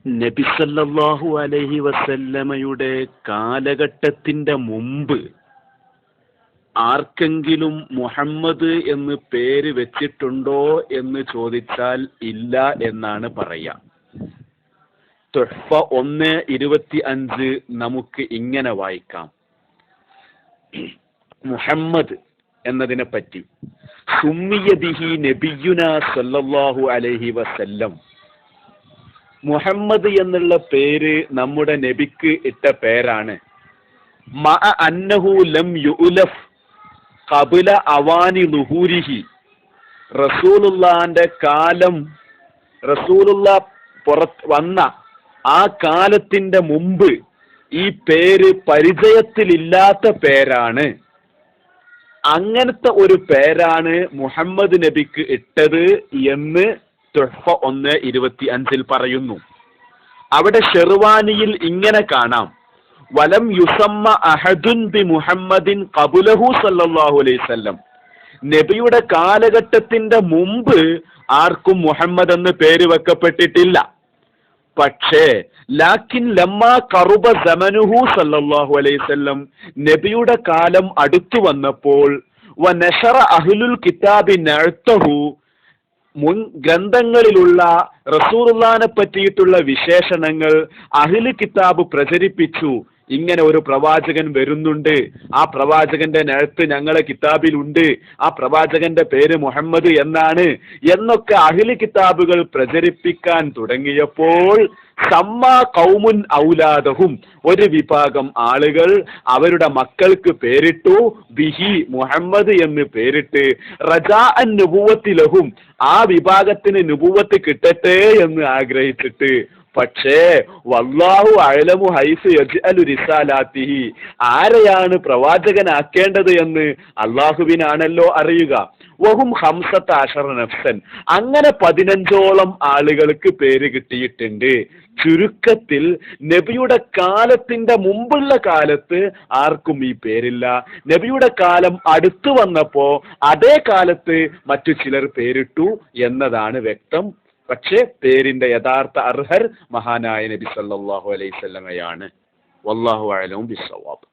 നബി സല്ലല്ലാഹു അലൈഹി വസല്ലമയുടെ കാലഘട്ടത്തിന്റെ മുമ്പ് ആർക്കെങ്കിലും മുഹമ്മദ് എന്ന് പേര് വെച്ചിട്ടുണ്ടോ എന്ന് ചോദിച്ചാൽ ഇല്ല എന്നാണ് പറയാ. തുഹ്ഫ 1:25 നമുക്ക് ഇങ്ങനെ വായിക്കാം. മുഹമ്മദ് എന്നതിനെ പറ്റി സുമ്മിയ ബിഹി നബിയുനാ സല്ലല്ലാഹു അലൈഹി വസല്ലം, മുഹമ്മദ് എന്നുള്ള പേര് നമ്മുടെ നബിക്ക് ഇട്ട പേരാണ്. മഅ അന്നഹു ലം യുഅലഫ് ഖബല അവാനി ളുഹൂരിഹി, റസൂലുള്ളാഹിന്റെ കാലം, റസൂലുള്ള പുറത്ത് വന്ന ആ കാലത്തിന്റെ മുമ്പ് ഈ പേര് പരിചയത്തിലില്ലാത്ത പേരാണ്. അങ്ങനത്തെ ഒരു പേരാണ് മുഹമ്മദ് നബിക്ക് ഇട്ടത് എന്ന് തുഹ്ഫ 1:25 പറയുന്നു. അവിടെ ഷെർവാനിയിൽ ഇങ്ങനെ കാണാം, വലം യുസമ്മ അഹദുൻ ബി മുഹമ്മദിൻ ഖബലഹു സല്ലല്ലാഹു അലൈഹി വസല്ലം, നബിയുടെ കാലഘട്ടത്തിന്റെ മുമ്പ് ആർക്കും മുഹമ്മദ് എന്ന് പേര് വെക്കപ്പെട്ടിട്ടില്ല. പക്ഷേ ലാക്കിൻ ലമ്മാ ഖറുബ സമനുഹു സല്ലല്ലാഹു അലൈഹി വസല്ലം, നബിയുടെ കാലം അടുത്തു വന്നപ്പോൾ വനശറ അഹ്ലുൽ കിതാബി നഅ്തഹു, മുൻ ഗ്രന്ഥങ്ങളിലുള്ള റസൂലുള്ളാഹിനെ പറ്റിയിട്ടുള്ള വിശേഷണങ്ങൾ അഹ്ലു കിതാബ് പ്രചരിപ്പിച്ചു. ഇങ്ങനെ ഒരു പ്രവാചകൻ വരുന്നുണ്ട്, ആ പ്രവാചകന്റെ നഅ്ത്ത് ഞങ്ങളെ കിതാബിലുണ്ട്, ആ പ്രവാചകന്റെ പേര് മുഹമ്മദ് എന്നാണ് എന്നൊക്കെ അഹ്ലു കിതാബുകൾ പ്രചരിപ്പിക്കാൻ തുടങ്ങിയപ്പോൾ സമ്മാ ഖൗമുൻ ഔലാദഹും, ഒരു വിഭാഗം ആളുകൾ അവരുടെ മക്കൾക്ക് പേരിട്ടു ബിഹി, മുഹമ്മദ് എന്ന് പേരിട്ട്, റജാഅൻ നുബുവത്തി ലഹും, ആ വിഭാഗത്തിന് നുബുവത്ത് കിട്ടട്ടെ എന്ന് ആഗ്രഹിച്ചിട്ട്. പക്ഷേ വല്ലാഹു അഅലമു ഹൈസു യജ്അലു റിസാലാത്തിഹി, ആരെയാണ് പ്രവാചകനാക്കേണ്ടത് എന്ന് അള്ളാഹുവിനാണല്ലോ അറിയുക. വഹും 15 നഫ്സൻ, അങ്ങനെ 15ഓളം ആളുകൾക്ക് പേര് കിട്ടിയിട്ടുണ്ട്. ചുരുക്കത്തിൽ നബിയുടെ കാലത്തിന്റെ മുമ്പുള്ള കാലത്ത് ആർക്കും ഈ പേരില്ല. നബിയുടെ കാലം അടുത്തു വന്നപ്പോ അതേ കാലത്ത് മറ്റു ചിലർ പേരിട്ടു എന്നതാണ് വ്യക്തം. പക്ഷേ പേരിന്റെ യഥാർത്ഥ അർഹർ മഹാനായ നബി സല്ലല്ലാഹു അലൈഹി വസല്ലമയാണ്. വല്ലാഹു അഅലം ബിസ്സവാബ്.